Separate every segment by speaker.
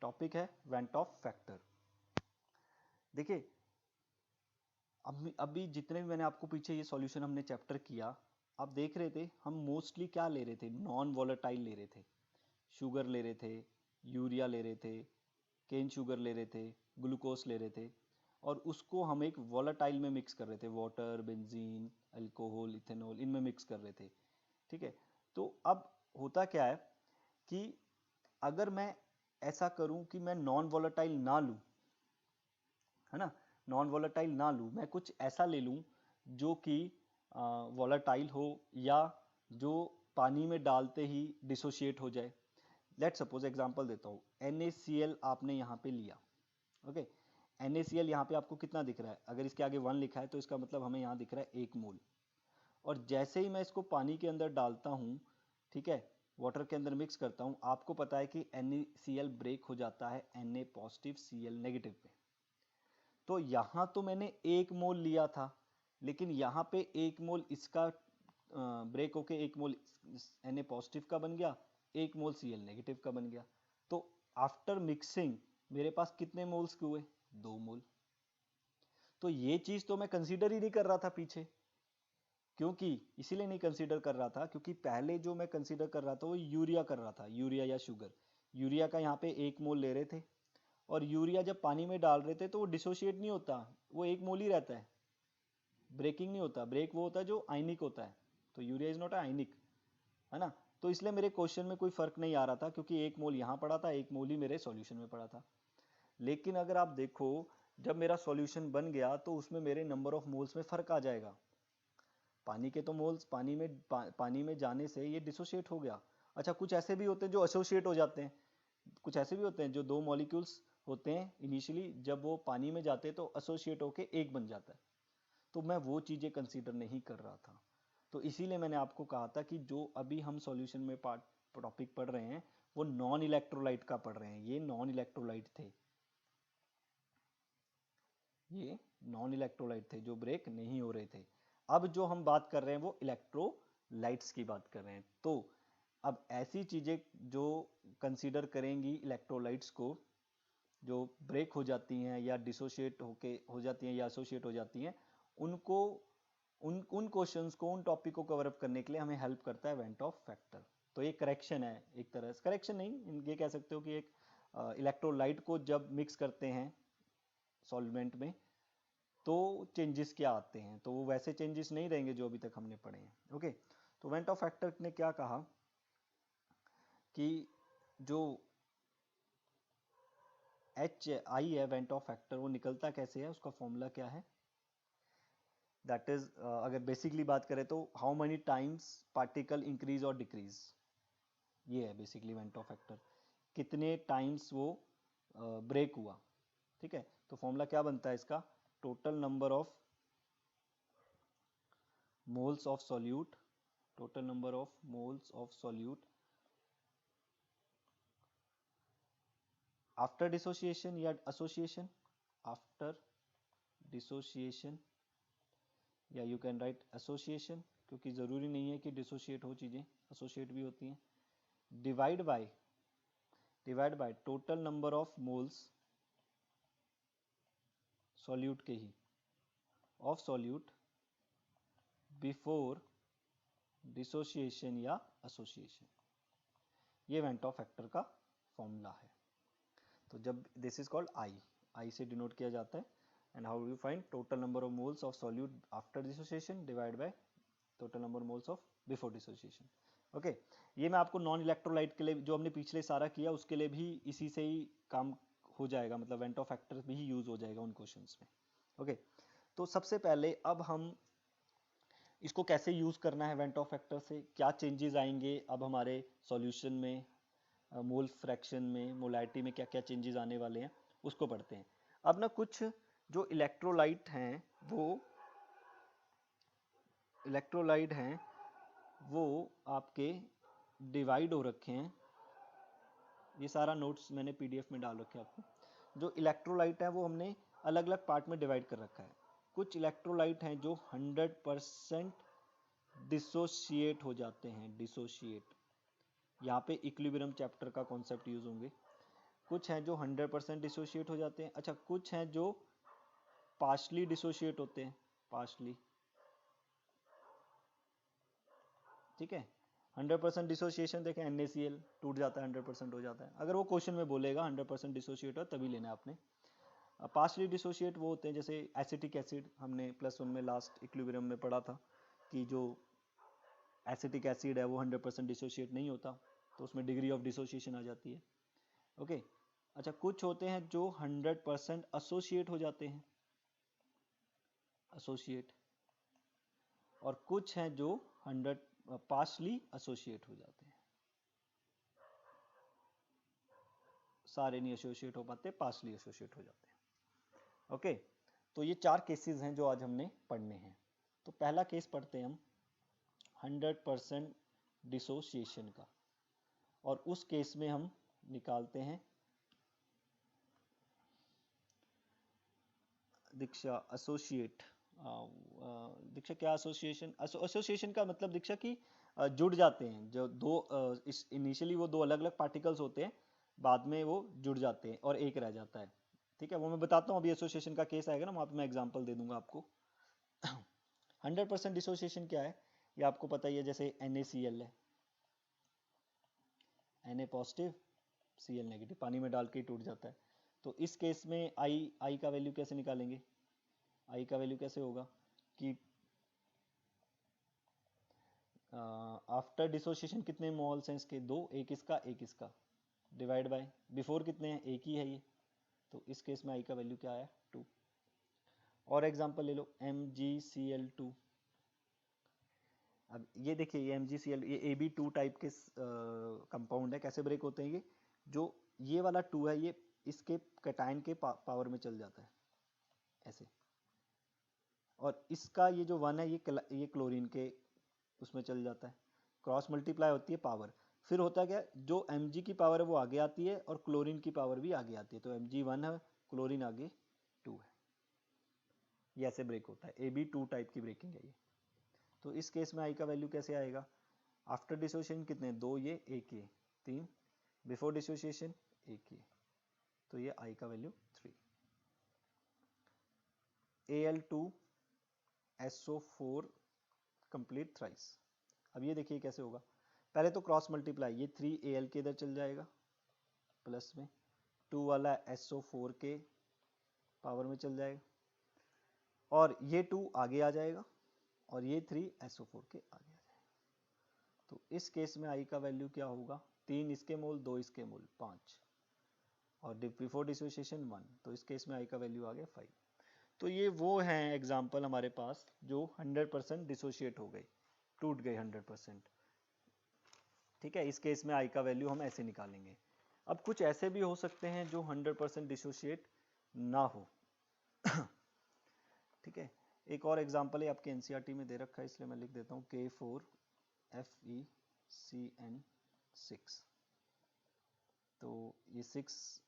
Speaker 1: Topic है went of factor. देखिए अभी जितने भी मैंने आपको पीछे ये सॉल्यूशन हमने चैप्टर किया, आप देख रहे थे हम मोस्टली क्या ले रहे थे, नॉन वॉलेटाइल ले रहे थे, शुगर ले रहे थे, यूरिया ले रहे थे, केन शुगर ले रहे थे, ग्लूकोज ले रहे थे, और उसको हम एक वॉलेटाइल में मिक्स कर रहे थे, वाटर, बेंजीन, अल्कोहल, इथेनॉल, इनमें मिक्स कर रहे थे। ठीक है, तो अब होता क्या है कि अगर मैं ऐसा करूं कि मैं नॉन वॉलेटाइल ना लूं, है ना, नॉन वॉलेटाइल ना लूं, मैं कुछ ऐसा ले लूं जो कि वॉलेटाइल हो या जो पानी में डालते ही डिसोशिएट हो जाए। लेट सपोज एग्जांपल देता हूँ, NaCl आपने यहाँ पे लिया, ओके, NaCl यहाँ पे आपको कितना दिख रहा है, अगर इसके आगे 1 लिखा है तो इसका मतलब हमें यहाँ दिख रहा है 1 मोल। और जैसे ही मैं इसको पानी के अंदर डालता हूँ, ठीक है, वाटर के अंदर मिक्स करता हूँ, आपको पता है कि NaCl ब्रेक हो जाता है Na पॉजिटिव Cl नेगेटिव पे। तो यहाँ तो मैंने 1 मोल लिया था, लेकिन यहाँ पे 1 मोल इसका ब्रेक होके 1 मोल Na पॉजिटिव का बन गया, 1 मोल Cl नेगेटिव का बन गया। तो आफ्टर मिक्सिंग मेरे पास कितने मोल्स के हुए, 2 मोल। तो ये चीज तो मैं कंसीडर ही नहीं कर रहा था पीछे, क्योंकि इसीलिए नहीं कंसीडर कर रहा था क्योंकि पहले जो मैं कंसीडर कर रहा था वो यूरिया कर रहा था, यूरिया या शुगर। यूरिया का यहाँ पे 1 मोल ले रहे थे, और यूरिया जब पानी में डाल रहे थे तो वो डिसोशिएट नहीं होता, वो 1 मोल ही रहता है, ब्रेकिंग नहीं होता। ब्रेक वो होता है जो आयनिक होता है, तो यूरिया इज नॉट आयनिक, है ना। तो इसलिए मेरे क्वेश्चन में कोई फर्क नहीं आ रहा था, क्योंकि 1 मोल यहाँ पड़ा था, 1 मोल ही मेरे सॉल्यूशन में पड़ा था। लेकिन अगर आप देखो, जब मेरा सॉल्यूशन बन गया तो उसमें मेरे नंबर ऑफ मोल्स में फर्क आ जाएगा। पानी के तो मोल्स पानी में जाने से ये डिसोशिएट हो गया। अच्छा, कुछ ऐसे भी होते हैं जो एसोसिएट हो जाते हैं, कुछ ऐसे भी होते हैं जो 2 मॉलिक्यूल्स होते हैं इनिशियली, जब वो पानी में जाते हैं तो एसोसिएट होके एक बन जाता है। तो मैं वो चीज़ें कंसीडर नहीं कर रहा था। तो इसीलिए मैंने आपको कहा था कि जो अभी हम सॉल्यूशन में पार्ट टॉपिक पढ़ रहे हैं वो नॉन इलेक्ट्रोलाइट का पढ़ रहे हैं। ये नॉन इलेक्ट्रोलाइट थे, ये नॉन इलेक्ट्रोलाइट थे जो ब्रेक नहीं हो रहे थे। अब जो हम बात कर रहे हैं वो इलेक्ट्रोलाइट्स की बात कर रहे हैं। तो अब ऐसी चीज़ें जो कंसीडर करेंगी इलेक्ट्रोलाइट्स को, जो ब्रेक हो जाती हैं या डिसोशिएट होके हो जाती हैं या एसोशिएट हो जाती हैं, उनको उन क्वेश्चंस को, उन टॉपिक को कवर अप करने के लिए हमें हेल्प करता है वेंट ऑफ फैक्टर। तो ये करेक्शन है, एक तरह से करेक्शन नहीं, ये कह सकते हो कि एक इलेक्ट्रोलाइट को जब मिक्स करते हैं सॉल्वेंट में तो चेंजेस क्या आते हैं, तो वो वैसे चेंजेस नहीं रहेंगे जो अभी तक हमने पढ़े हैं। ओके, तो वेंट ऑफ फैक्टर ने क्या कहा कि जो HI है वेंट ऑफ फैक्टर, वो निकलता कैसे है, उसका फॉर्मूला क्या है, दैट इज, अगर बेसिकली बात करें तो how many times particle increase और डिक्रीज, ये है बेसिकली वेंट ऑफ फैक्टर, कितने टाइम्स वो ब्रेक हुआ। ठीक है, तो फॉर्मूला क्या बनता है इसका, total number of moles of solute, total number of moles of solute after dissociation या association, after dissociation, या you can write association, क्योंकि ज़रूरी नहीं है कि dissociate हो चीज़ें, associate भी होती हैं, divide by total number of moles solute के ही of solute before dissociation या association, ये वेंट ऑफ फैक्टर का फॉर्मूला है। तो जब दिस इज कॉल्ड आई से डिनोट किया जाता है। And how you find total number of moles of solute after dissociation divide by total number moles of before dissociation. Okay, ये मैं आपको नॉन इलेक्ट्रोलाइट के लिए जो हमने पिछले सारा किया उसके लिए भी इसी से ही काम हो जाएगा, मतलब वेंट ऑफ फैक्टर भी यूज हो जाएगा उन क्वेश्चंस में। ओके, तो सबसे पहले अब हम इसको कैसे यूज करना है, वेंट ऑफ फैक्टर से क्या चेंजेस आएंगे अब हमारे सॉल्यूशन में, मोल फ्रैक्शन में, मोलारिटी में क्या क्या चेंजेस आने वाले हैं उसको पढ़ते हैं। अब ना कुछ जो इलेक्ट्रोलाइट हैं वो आपके डिवाइड हो रखे हैं, ये सारा नोट्स मैंने PDF में डाल रखे हैं आपको। जो इलेक्ट्रोलाइट है वो हमने अलग अलग पार्ट में डिवाइड कर रखा है। कुछ इलेक्ट्रोलाइट हैं जो 100% डिसोशिएट हो जाते हैं, डिसोशिएट, यहाँ पे इक्विलिब्रियम चैप्टर का कॉन्सेप्ट यूज होंगे। कुछ हैं जो 100% डिसोशिएट हो जाते हैं। अच्छा, कुछ हैं जो पार्शली डिसोशिएट होते हैं, पार्शली, ठीक है। 100% डिसोसिएशन देखें, NaCl टूट जाता है, 100% हो जाता है। अगर वो क्वेश्चन में बोलेगा 100% डिसोशिएट हो तभी लेना है आपने। पार्शली डिसोशिएट वो होते हैं जैसे एसिटिक एसिड, हमने +1 में लास्ट इक्विलिब्रियम में पढ़ा था कि जो एसिटिक एसिड है वो 100% डिसोशिएट नहीं होता, तो उसमें डिग्री ऑफ डिसोसिएशन आ जाती है। ओके। अच्छा, कुछ होते हैं जो 100% एसोसिएट हो जाते हैं, एसोसिएट, और कुछ हैं जो 100 पार्शली एसोसिएट हो जाते हैं। सारे नहीं एसोसिएट हो पाते, पार्शली एसोसिएट हो जाते हैं। ओके, तो ये 4 केसेस हैं जो आज हमने पढ़ने हैं। तो पहला केस पढ़ते हैं हम 100% डिसोसिएशन का, और उस केस में हम निकालते हैं दीक्षा एसोसिएट। दीक्षा क्या एसोसिएशन? एसोसिएशन का मतलब दीक्षा कि जुड़ जाते हैं, जो दो इस इनिशियली वो दो अलग अलग पार्टिकल्स होते हैं, बाद में वो जुड़ जाते हैं और एक रह जाता है, ठीक है। वो मैं बताता हूँ, अभी एसोसिएशन का केस आएगा ना, वहाँ पे मैं एग्जांपल दे दूंगा आपको। 100% डिसोसिएशन क्या है ये आपको पता ही है, जैसे NaCl है, Na पॉजिटिव Cl नेगेटिव, पानी में डाल के ही टूट जाता है। तो इस केस में I का वैल्यू कैसे निकालेंगे? I का वैल्यू कैसे होगा कि आफ्टर डिसोसिएशन कितने मोल्स हैं इसके? 2, एक इसका एक इसका, डिवाइड बाय बिफोर कितने हैं? एक ही है ये, तो इस केस में I का वैल्यू क्या आया? 2। और एग्जांपल ले लो MgCl2। अब ये देखिए, ये MgCl, ये Ab2 टाइप के कंपाउंड है। कैसे ब्रेक होते हैं ये? जो ये वाला 2 है, ये इसके कैटायन के पावर में चल जाता है ऐसे, और इसका ये जो 1 है ये क्लोरीन के उसमें चल जाता है। क्रॉस मल्टीप्लाई होती है पावर, फिर होता क्या, जो Mg की पावर है वो आगे आती है और क्लोरीन की पावर भी आगे आती है, तो Mg1 है, क्लोरीन आगे 2 है। ये ऐसे ब्रेक होता है, Ab2 टाइप की ब्रेकिंग है ये। तो इस केस में I का वैल्यू कैसे आएगा? आफ्टर डिसोसिएशन कितने? 2 ये, 1 ये, 3। बिफोर डिसोसिएशन 1 ये, तो ये I का वैल्यू 3। Al2SO4 complete thrice. अब ये देखिए कैसे होगा, पहले तो क्रॉस मल्टीप्लाई, ये 3Al के इधर चल जाएगा प्लस में, 2 वाला SO4 के पावर में चल जाएगा, और ये 2 आगे आ जाएगा, और ये 3SO4 के आगे आ जाएगा। तो इस केस में I का वैल्यू क्या होगा? 3 इसके मोल, 2 इसके मोल, 5, और बिफोर डिसोसिएशन 1, तो इस केस में I का वैल्यू आ गया 5। तो ये वो हैं एग्जाम्पल हमारे पास जो 100% डिसोशिएट हो गए, टूट गए 100%, ठीक है। इस केस में I का वैल्यू हम ऐसे निकालेंगे। अब कुछ ऐसे भी हो सकते हैं जो 100% डिसोशिएट ना हो, ठीक है। एक और एग्जाम्पल है, आपके NCERT में दे रखा है, इसलिए मैं लिख देता हूँ K4FeCN6। तो ये 6,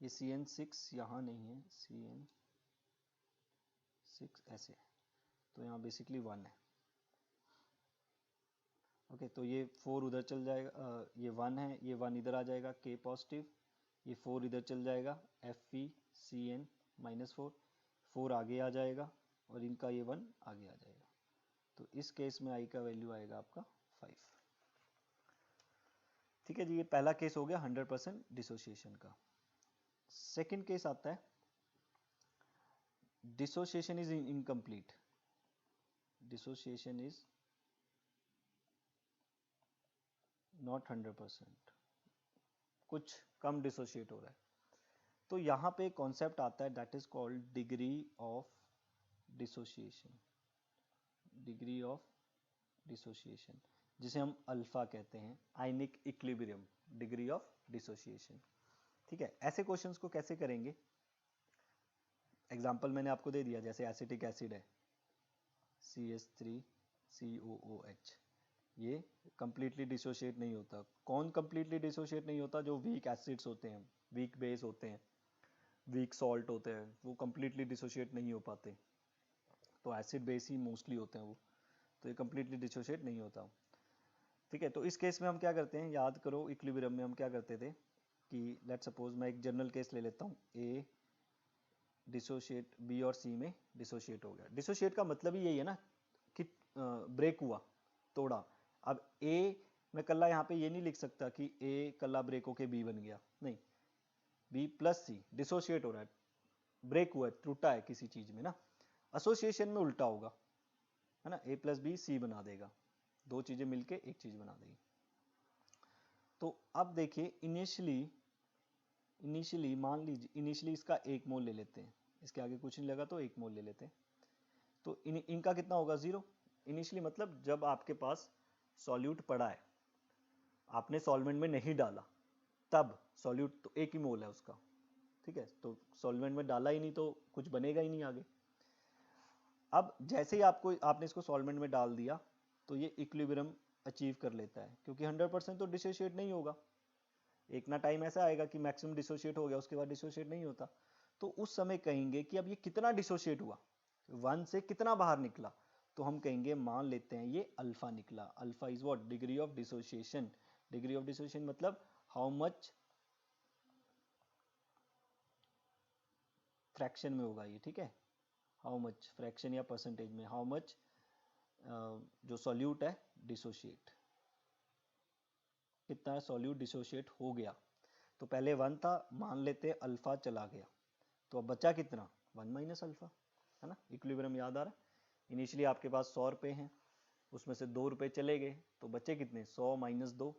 Speaker 1: ये CN6 यहाँ नहीं है, CN6 ऐसे है, तो यहाँ बेसिकली 1 है। ओके, तो ये 4 उधर चल जाएगा, ये 1 है, ये 1 इधर आ जाएगा, K पॉजिटिव, ये 4 इधर चल जाएगा, FeCN-4, 4 आगे आ जाएगा, और इनका ये 1 आगे आ जाएगा। तो इस केस में I का वैल्यू आएगा आपका 5, ठीक है जी। ये पहला केस हो गया 100% डिसोसिएशन का। सेकेंड केस आता है dissociation is incomplete. Dissociation is not 100%, कुछ कम डिसोशिएट हो रहा है। तो यहाँ पे कॉन्सेप्ट आता है that is called degree of dissociation, degree of dissociation, जिसे हम अल्फा कहते हैं, ionic equilibrium, degree of dissociation, ठीक है। ऐसे क्वेश्चंस को कैसे करेंगे? एग्जांपल मैंने आपको दे दिया, जैसे एसिटिक एसिड है CH3COOH, ये कंप्लीटली डिसोशिएट नहीं होता। कौन कंप्लीटली डिसोशिएट नहीं होता? जो वीक एसिड्स होते हैं, वीक बेस होते हैं, वीक सॉल्ट होते हैं, वो कंप्लीटली डिसोशिएट नहीं हो पाते। तो एसिड बेस ही मोस्टली होते हैं वो, तो ये कंप्लीटली डिसोशिएट नहीं होता, ठीक है, तो इस केस में हम क्या करते हैं, याद करो इक्विलिब्रियम में हम क्या करते थे कि लेट सपोज मैं एक जनरल केस ले लेता हूँ, ए डिसोशिएट बी और सी में डिसोशिएट हो गया। डिसोशिएट का मतलब ही यही है ना कि ब्रेक हुआ, तोड़ा। अब ए मैं कल्ला यहाँ पे ये नहीं लिख सकता कि ए कल्ला ब्रेक होके बी बन गया, नहीं, बी प्लस सी डिसोशिएट हो रहा है, ब्रेक हुआ है, टूटा है किसी चीज में ना। एसोसिएशन में उल्टा होगा, है ना, ए प्लस बी सी बना देगा, दो चीजें मिलके एक चीज बना देगी। तो अब देखिए इनिशियली मान लीजिए इनिशियली इसका 1 मोल ले लेते हैं, इसके आगे कुछ नहीं लगा तो 1 मोल ले लेते हैं, तो इनका कितना होगा 0। इनिशियली मतलब जब आपके पास सॉल्यूट पड़ा है, आपने सॉल्वेंट में नहीं डाला, तब सॉल्यूट तो 1 ही मोल है उसका, ठीक है, तो सॉल्वेंट में डाला ही नहीं तो कुछ बनेगा ही नहीं आगे। अब जैसे ही आपने इसको सॉल्वेंट में डाल दिया तो ये इक्विलिब्रियम अचीव कर लेता है, क्योंकि 100% तो डिसोशिएट नहीं होगा, एक ना टाइम ऐसा आएगा कि मैक्सिमम डिसोशिएट हो गया, उसके बाद डिसोशिएट नहीं होता। तो उस समय कहेंगे कि अब ये कितना डिसोशिएट हुआ, 1 से कितना बाहर निकला, तो हम कहेंगे मान लेते हैं ये अल्फा निकला। Alpha is what, degree of dissociation. Degree of dissociation मतलब हाउ मच फ्रैक्शन में होगा ये, ठीक है, हाउ मच फ्रैक्शन या परसेंटेज में, हाउ मच जो सॉल्यूट है डिसोशिएट, कितना सॉल्यूट डिसोशिएट हो गया। तो पहले 1 था, मान लेते अल्फा चला गया, तो अब बचा कितना 1 माइनस अल्फा, है ना। इक्विलिब्रियम याद आ रहा है, इनिशियली आपके पास 100 रुपये हैं, उसमें से 2 रुपये चले गए तो बचे कितने 100 माइनस 2।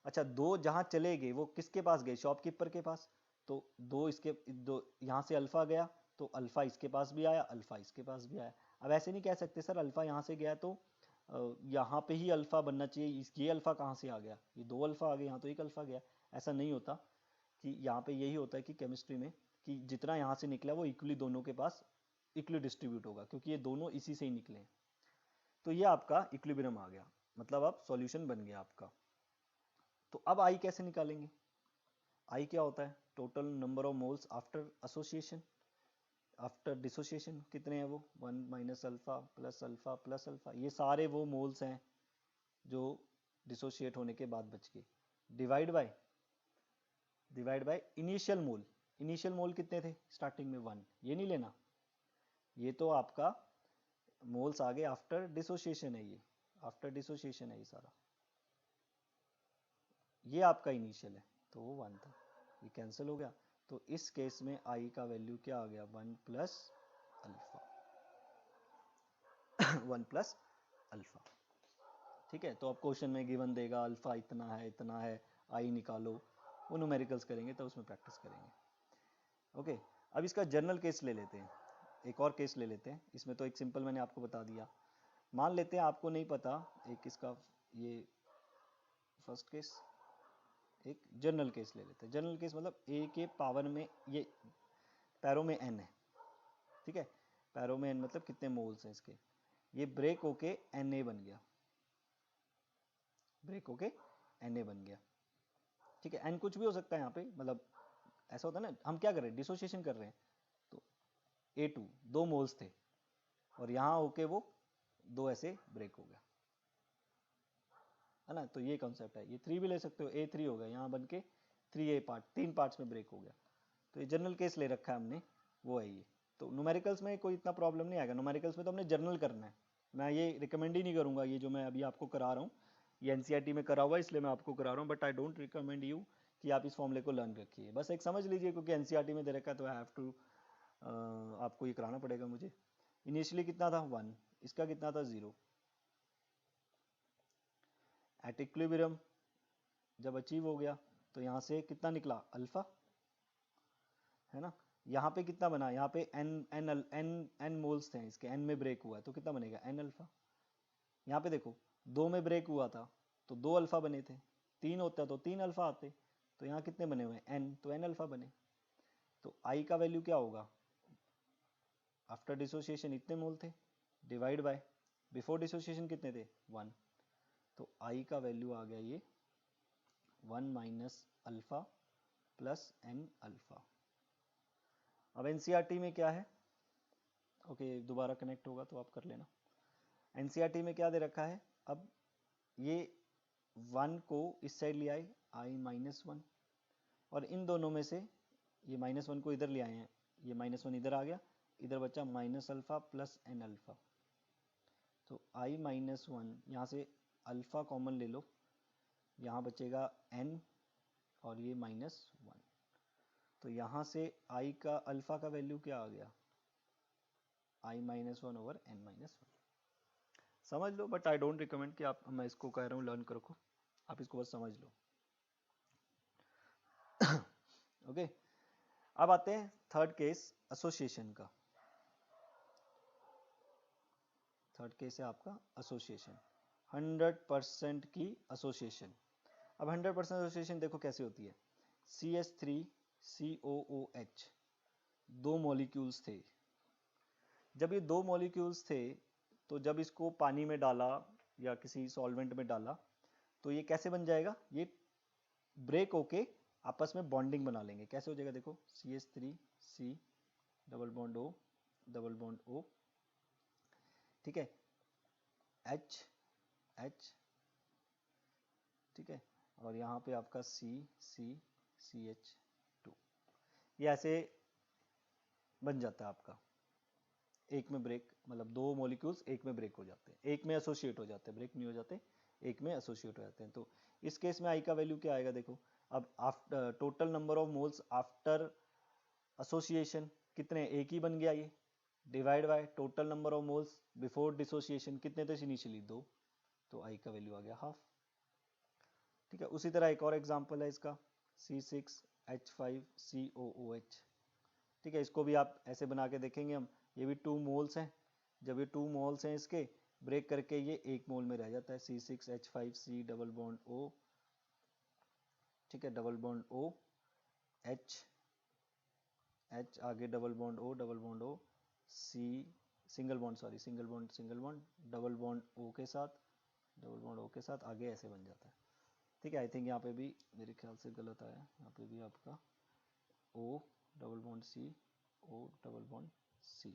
Speaker 1: अच्छा 2 जहाँ चले गए वो किसके पास गए, शॉपकीपर के पास, तो 2 इसके 2 यहाँ से अल्फा गया तो अल्फा इसके पास भी आया, अल्फा इसके पास भी आया। अब ऐसे नहीं कह सकते सर अल्फा यहाँ से गया तो यहाँ पे ही अल्फा बनना चाहिए, ये अल्फा कहाँ से आ गया, ये 2 अल्फा आ गए, यहाँ तो 1 अल्फा गया। ऐसा नहीं होता, कि यहाँ पे यही होता है कि केमिस्ट्री में कि जितना यहाँ से निकला वो इक्वली दोनों के पास इक्वली डिस्ट्रीब्यूट होगा, क्योंकि ये दोनों इसी से ही निकले हैं। तो ये आपका इक्विलिब्रियम आ गया, मतलब अब सॉल्यूशन बन गया आपका। तो अब आई कैसे निकालेंगे, आई क्या होता है, total number of moles after association, after dissociation कितने हैं वो 1 minus alpha plus alpha plus alpha, ये सारे वो मोल्स हैं जो डिसोशिएट होने के बाद बच गए, divide by initial mole. Initial मोल कितने थे स्टार्टिंग में 1, ये नहीं लेना, ये तो आपका मोल्स आगे आफ्टर डिसोसिएशन है, ये आफ्टर डिसोसिएशन है ये सारा, ये आपका इनिशियल है, तो वो 1 था, ये कैंसिल हो गया। तो इस केस में आई का वैल्यू क्या आ गया 1 प्लस अल्फा 1 प्लस अल्फा, ठीक है। तो अब क्वेश्चन में गिवन देगा अल्फा इतना है, आई निकालो, वो न्यूमेरिकल्स करेंगे तो उसमें प्रैक्टिस करेंगे। ओके, अब इसका जनरल केस ले लेते हैं, एक और केस ले लेते हैं, इसमें तो एक सिंपल मैंने आपको बता दिया। मान लेते हैं आपको नहीं पता, एक इसका ये फर्स्ट केस, एक जनरल केस ले लेते हैं। जनरल केस मतलब ए के पावर में ये पैरों में एन है, ठीक है, पैरों में एन मतलब कितने मोल्स हैं इसके, ये ब्रेक होके एन ए बन गया, ब्रेक होके एन ए बन गया, ठीक है। एन कुछ भी हो सकता है यहाँ पे, मतलब ऐसा होता है ना, हम क्या कर रहे हैं डिसोसिएशन कर रहे हैं, तो A2 2 मोल्स थे और यहाँ होके वो 2 ऐसे ब्रेक हो गया, है ना। तो ये कॉन्सेप्ट है, ये 3 भी ले सकते हो, A3 हो गया, यहाँ बन के 3A पार्ट 3 पार्ट्स में ब्रेक हो गया। तो ये जनरल केस ले रखा है हमने, वो है ये। तो न्यूमेरिकल्स में कोई इतना प्रॉब्लम नहीं आएगा, न्यूमेरिकल्स में तो हमने जर्नल करना है, मैं ये रिकमेंड ही नहीं करूँगा, ये जो मैं अभी आपको करा रहा हूँ ये एनसीईआरटी में करा हुआ है इसलिए मैं आपको करा रहा हूँ, but I don't recommend you कि आप इस फॉर्मूले को लर्न रखिए, बस एक समझ लीजिए, क्योंकि एनसीईआरटी में दे रखा है तो आई हैव टू आपको ये कराना पड़ेगा मुझे। इनिशियली कितना था 1, इसका कितना था 0, एट इक्विलिब्रियम जब अचीव हो गया तो यहाँ से कितना निकला अल्फा, है ना। यहाँ पे कितना बना, यहाँ पे n मोल्स थे इसके, n में ब्रेक हुआ है तो कितना बनेगा n अल्फा। यहाँ पे देखो 2 में ब्रेक हुआ था तो 2 अल्फा बने थे, 3 होता तो 3 अल्फा आते, तो यहाँ कितने बने हुए हैं n, तो n अल्फा बने। तो i का वैल्यू क्या होगा, आफ्टर डिसोसिएशन इतने मोल थे, डिवाइड बाय बिफोर डिसोसिएशन कितने थे 1, तो i का वैल्यू आ गया ये 1 minus alpha plus n alpha. अब एनसीईआरटी में क्या है, ओके दोबारा कनेक्ट होगा तो आप कर लेना। एनसीईआरटी में क्या दे रखा है, अब ये 1 को इस साइड ले आए I-1, और इन दोनों में से ये -1 को इधर ले आए हैं, ये -1 इधर आ गया, इधर बचा -α प्लस n अल्फा। तो I-1 यहाँ से अल्फा कॉमन ले लो, यहाँ बचेगा n और ये -1। तो यहाँ से I का अल्फा का वैल्यू क्या आ गया, I-1 ओवर n-1। समझ लो, बट आई डोंट रिकमेंड कि आप, मैं इसको कह रहा हूँ लर्न करो, आप इसको बस समझ लो। ओके अब आते हैं थर्ड केस एसोसिएशन का। थर्ड केस है आपका एसोसिएशन, 100% की एसोसिएशन। अब 100% एसोसिएशन देखो कैसे होती है। CH3COOH दो मॉलिक्यूल्स थे। जब ये दो मॉलिक्यूल्स थे तो जब इसको पानी में डाला या किसी सॉल्वेंट में डाला तो ये कैसे बन जाएगा, ये ब्रेक होके आपस में बॉन्डिंग बना लेंगे। कैसे हो जाएगा देखो, CH3C double bond O double bond O, ठीक है, H H, ठीक है, और यहाँ पे आपका CH2, ये ऐसे बन जाता है आपका। एक में ब्रेक, मतलब दो मॉलिक्यूल्स एक में ब्रेक हो जाते हैं, एक में एसोसिएट हो जाते हैं, ब्रेक नहीं हो जाते, एक में एसोसिएट हो जाते हैं। तो इस केस में I का वैल्यू क्या आएगा देखो। अब after total number of moles after association कितने, एक ही बन गया ये, divide by total number of moles before dissociation कितने थे इनिशियली, 2, तो I का वैल्यू आ गया हाफ। ठीक है, उसी तरह एक और एग्जांपल है इसका, C6H5COOH। ठीक है, इसको भी आप ऐसे बना के देखेंगे हम, ये भी 2 मोल्स हैं, जब ये 2 मोल्स हैं इसके ब्रेक करके ये 1 मोल में रह जाता है, C6H5C डबल बॉन्ड O, ठीक है, double bond O H H आगे double bond O double bond O C single bond, sorry single bond double bond O के साथ, डबल बॉन्ड O के साथ आगे ऐसे बन जाता है। ठीक है, आई थिंक यहाँ पे भी मेरे ख्याल से गलत आया, यहाँ पे भी आपका O double bond C O double bond C,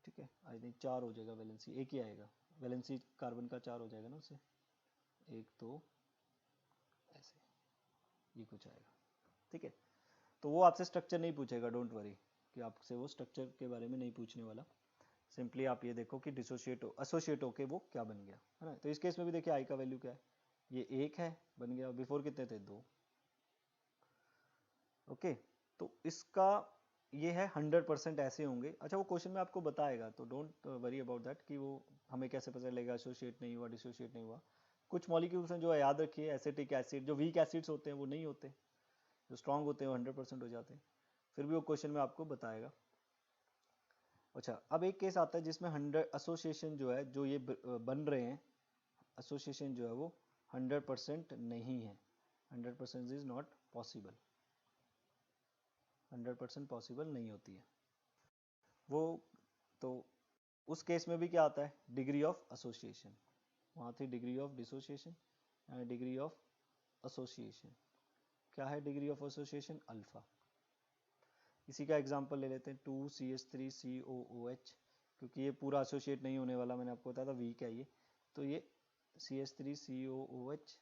Speaker 1: ठीक है, आई थिंक 4 हो जाएगा, वैलेंसी एक ही आएगा, वैलेंसी कार्बन का 4 हो जाएगा ना उससे, 1 2 ऐसे ये कुछ आएगा। ठीक है, तो वो आपसे स्ट्रक्चर नहीं पूछेगा, डोंट वरी, कि आपसे वो स्ट्रक्चर के बारे में नहीं पूछने वाला। सिंपली आप ये देखो कि डिसोशिएट एसोसिएट होके वो क्या बन गया, है ना। तो इस केस में भी देखिए I का वैल्यू क्या है, ये 1 है, बन गया, बिफोर कितने थे, 2। ओके, तो इसका ये है 100% ऐसे होंगे। अच्छा, वो क्वेश्चन में आपको बताएगा, तो डोंट वरी अबाउट दैट कि वो हमें कैसे पता चलेगा एसोसिएट नहीं हुआ, डिसोशिएट नहीं हुआ। कुछ मॉलिक्यूल्स हैं जो याद रखिए, एसिटिक एसिड, जो वीक एसिड्स होते हैं वो नहीं होते, जो स्ट्रांग होते हैं वो 100% हो जाते हैं, फिर भी वो क्वेश्चन में आपको बताएगा। अच्छा, अब एक केस आता है जिसमें 100 एसोसिएशन जो है, जो ये बन रहे हैं एसोसिएशन जो है वो 100% नहीं है, 100% इज नॉट पॉसिबल, 100% पॉसिबल नहीं होती है वो। तो उस केस में भी क्या आता है, डिग्री ऑफ एसोसिएशन, वहाँ थी degree of dissociation, degree of association. क्या है डिग्री ऑफ एसोसिएशन, अल्फा। इसी का एग्जांपल ले लेते हैं 2CH3COOH, क्योंकि ये पूरा एसोसिएट नहीं होने वाला, मैंने आपको बताया था वीक है ये। तो ये CH3COOH,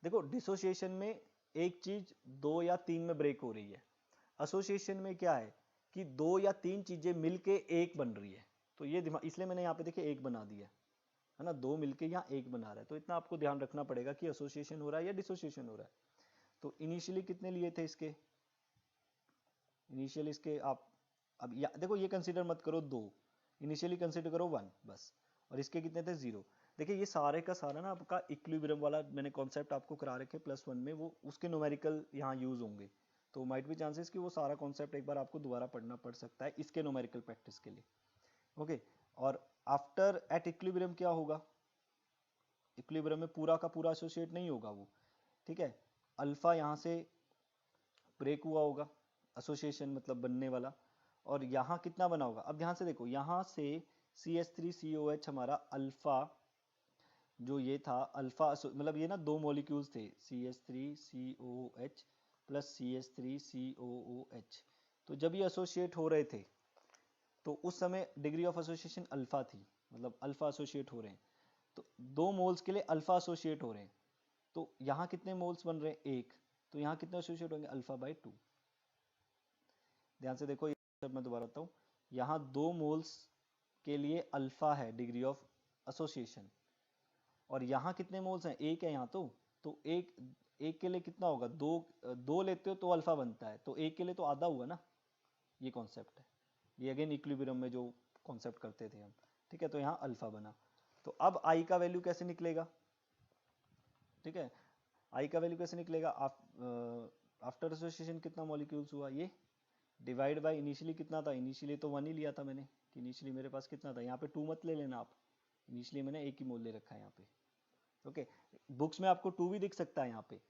Speaker 1: देखो डिसोसिएशन में एक चीज 2 या 3 में ब्रेक हो रही है, एसोसिएशन में क्या है कि 2 या 3 चीजें मिलके एक बन रही है। तो ये दिमाग, इसलिए मैंने यहाँ पे देखिए एक बना दिया है ना, 2 मिलके यहाँ एक बना रहा है। तो इतना आपको ध्यान रखना पड़ेगा कि एसोसिएशन हो रहा है या डिसोसिएशन हो रहा है। तो इनिशियली कितने लिए थे इसके, इनिशियली इसके आप अब देखो ये कंसीडर मत करो 2, इनिशियली कंसीडर करो 1 बस, और इसके कितने थे, 0। देखिए ये सारे का सारा ना आपका इक्विलिब्रियम वाला मैंने कॉन्सेप्ट आपको करा रखे +1 में, वो उसके न्यूमेरिकल यहाँ यूज होंगे। तो माइट बी चांसेस कि वो सारा कॉन्सेप्ट एक बार आपको दोबारा पढ़ना पड़ सकता है इसके न्यूमेरिकल प्रैक्टिस के लिए। ओके, और आफ्टर एट इक्विलिब्रियम क्या होगा, इक्विलिब्रियम में पूरा का पूरा एसोसिएट नहीं होगा वो, ठीक है, अल्फा यहाँ से ब्रेक हुआ होगा, एसोसिएशन मतलब बनने वाला, और यहाँ कितना बना होगा। अब ध्यान से देखो, यहाँ से CH3COH हमारा अल्फा जो ये था, अल्फा मतलब ये ना 2 मॉलिक्यूल्स थे, CH3COOH प्लस CH3COOH। तो जब ये एसोसिएट हो रहे थे तो उस समय डिग्री ऑफ एसोसिएशन अल्फा थी, मतलब अल्फा एसोसिएट हो रहे हैं, तो 2 मोल्स के लिए अल्फा एसोसिएट हो रहे हैं, तो यहाँ कितने मोल्स बन रहे हैं, 1, तो यहाँ कितने एसोसिएट होंगे, अल्फा बाई 2। ध्यान से देखो, ये मैं दोबारा बताऊँ, यहाँ 2 मोल्स के लिए अल्फा है डिग्री ऑफ एसोसिएशन, और यहाँ कितने मोल्स हैं, 1 है यहाँ, तो एक के लिए कितना होगा, 2 लेते हो तो अल्फा बनता है, तो 1 के लिए तो आधा हुआ ना, ये कॉन्सेप्ट है, ये अगेन इक्विलिब्रियम में जो कॉन्सेप्ट करते थे हम, ठीक है। तो यहाँ अल्फा बना, तो अब आई का वैल्यू कैसे निकलेगा, ठीक है, आई का वैल्यू कैसे निकलेगा, आफ्टर एसोसिएशन कितना मॉलिक्यूल्स हुआ, ये डिवाइड बाय इनिशियली कितना था, इनिशियली तो 1 ही लिया था मैंने, कि इनिशियली मेरे पास कितना था, यहाँ पे 2 मत ले लेना आप, इनिशियली मैंने 1 ही मोल ले रखा है यहाँ पे, ओके। बुक्स में आपको 2 भी दिख सकता है यहाँ पे,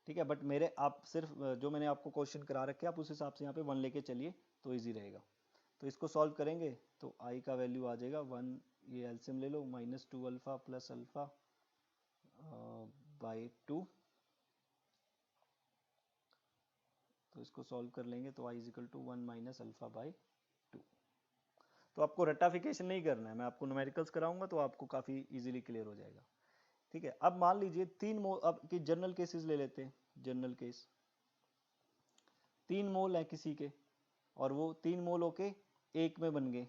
Speaker 1: ठीक है, बट मेरे आप सिर्फ जो मैंने आपको क्वेश्चन करा रखे आप उस हिसाब से यहाँ पे 1 लेके चलिए तो ईजी रहेगा। तो इसको सॉल्व करेंगे तो आई का वैल्यू आ जाएगा 1, ये एलसीएम ले लो, -2 अल्फा प्लस अल्फा बाई 2, तो इसको सॉल्व कर लेंगे तो आई equal to 1 minus alpha by 2। तो आपको रटाफिकेशन नहीं करना है, मैं आपको न्यूमेरिकल्स कराऊंगा तो आपको काफ़ी इजीली क्लियर हो जाएगा, ठीक है। अब मान लीजिए 3 मोल, अब की जनरल केसेस ले लेते हैं, जनरल केस 3 मोल है किसी के, और वो 3 मोल होके 1 में बन गए,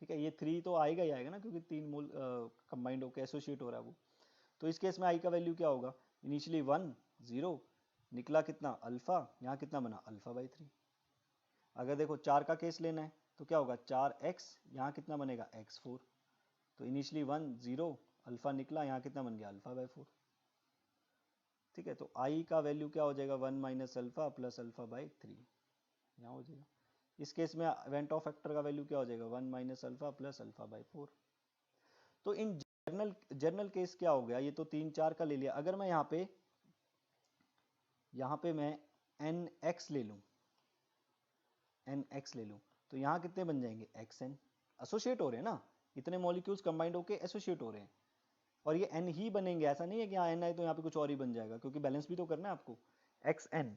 Speaker 1: ठीक है, ये 3 तो आएगा ही आएगा ना, क्योंकि 3 मोल कंबाइंड होके एसोसिएट हो रहा है वो। तो इस केस में आई का वैल्यू क्या होगा, इनिशियली 1 0, निकला कितना अल्फा, यहाँ कितना बना अल्फा बाई 3। अगर देखो 4 का केस लेना है तो क्या होगा 4x, यहाँ कितना बनेगा x4, तो इनिशियली 1 0, अल्फा निकला, यहाँ कितना बन गया अल्फा बाई 4, ठीक है। तो आई का वैल्यू क्या हो जाएगा 1 minus alpha plus alpha by 3, यहाँ हो जाएगा। इस केस में वेंट ऑफ फैक्टर का वैल्यू क्या हो जाएगा 1 minus alpha plus alpha by 4। तो इन जनरल केस क्या हो गया, ये तो 3 4 का ले लिया, अगर मैं यहाँ पे मैं nx ले लूँ, nx ले लूँ, तो यहाँ कितने बन जाएंगे xn, एसोसिएट हो रहे हैं ना, इतने मॉलिक्यूल्स कंबाइंड होके एसोसिएट हो रहे हैं, और ये n ही बनेंगे, ऐसा नहीं है कि यहाँ n है तो यहाँ पे कुछ और ही बन जाएगा, क्योंकि बैलेंस भी तो करना है आपको। xn,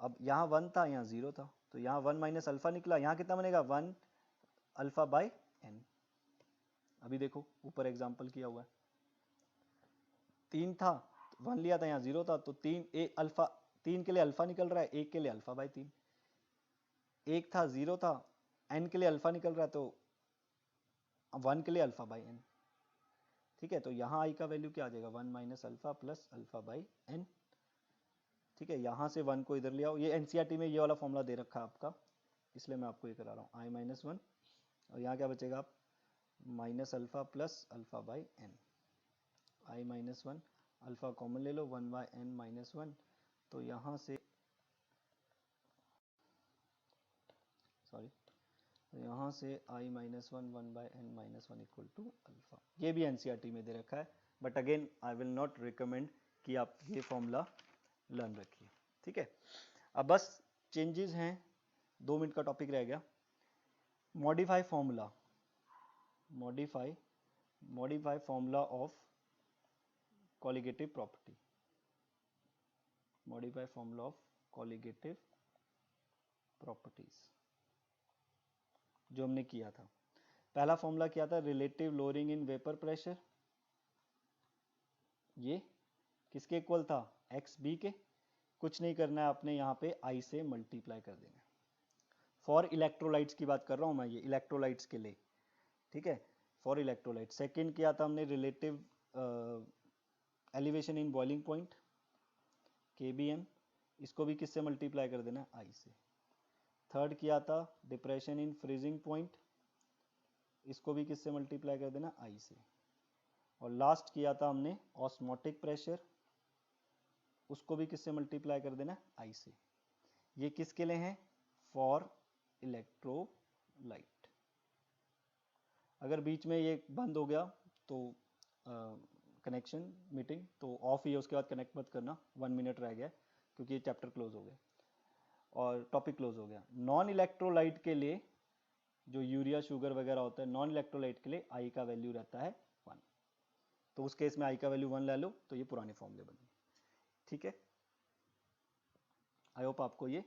Speaker 1: अब यहाँ 1 था यहाँ 0 था, तो यहाँ 1 माइनस अल्फा निकला, यहाँ कितना बनेगा 1 अल्फा बाई n। अभी देखो ऊपर एग्जाम्पल किया हुआ है, 3 था 1 लिया था, यहाँ 0 था, तो 3 के लिए अल्फा निकल रहा है, 1 के लिए अल्फा बाई 3, 1 था 0 था, n के लिए अल्फा निकल रहा है, तो 1 के लिए अल्फा बाई n, ठीक है। तो यहाँ आई का वैल्यू क्या आ जाएगा 1 minus alpha plus alpha by n, ठीक है। यहाँ से 1 को इधर ले आओ, ये एनसीईआरटी में ये वाला फॉर्मूला दे रखा है आपका, इसलिए मैं आपको ये करा रहा हूँ, i-1, और यहाँ क्या बचेगा आप minus alpha plus alpha by n, i-1 alpha common ले लो, 1 बाई n माइनस 1, तो यहाँ से यहाँ से i-1 1 by n minus 1 equal to alpha, ये भी एनसीईआरटी में दे रखा है, but again I will not recommend कि आप ये फॉर्मूला लर्न रखिए, ठीक है। अब बस चेंजेस हैं, 2 मिनट का टॉपिक रह गया, modify formula, modify formula of colligative property, modify formula of colligative properties, जो हमने किया था। पहला फॉर्मूला क्या था, relative lowering in vapour pressure, ये किसके इक्वल था एक्स बी के, कुछ नहीं करना है आपने, यहाँ पे आई से मल्टीप्लाई कर देना है। फॉर इलेक्ट्रोलाइट्स की बात कर रहा हूँ मैं, ये इलेक्ट्रोलाइट्स के लिए, ठीक है, फॉर इलेक्ट्रोलाइट। सेकेंड किया था हमने relative elevation in boiling point KBM, इसको भी किससे मल्टीप्लाई कर देना है आई से। थर्ड किया था डिप्रेशन इन फ्रीजिंग पॉइंट, इसको भी किससे मल्टीप्लाई कर देना आई से। और लास्ट किया था हमने ऑस्मोटिक प्रेशर, उसको भी किससे मल्टीप्लाई कर देना आई से। ये किसके लिए हैं, फॉर इलेक्ट्रोलाइट। अगर बीच में ये बंद हो गया तो कनेक्शन मीटिंग तो ऑफ ही है, उसके बाद कनेक्ट मत करना, 1 मिनट रह गया क्योंकि ये चैप्टर क्लोज हो गया और टॉपिक क्लोज हो गया। नॉन इलेक्ट्रोलाइट के लिए जो यूरिया शुगर वगैरह होता है, नॉन इलेक्ट्रोलाइट के लिए आई का वैल्यू रहता है 1, तो उस केस में आई का वैल्यू 1 ले लो तो ये पुराने फॉर्मूले बने, ठीक है। आई होप आपको ये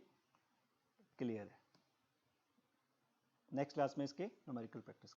Speaker 1: क्लियर है। नेक्स्ट क्लास में इसके न्यूमेरिकल प्रैक्टिस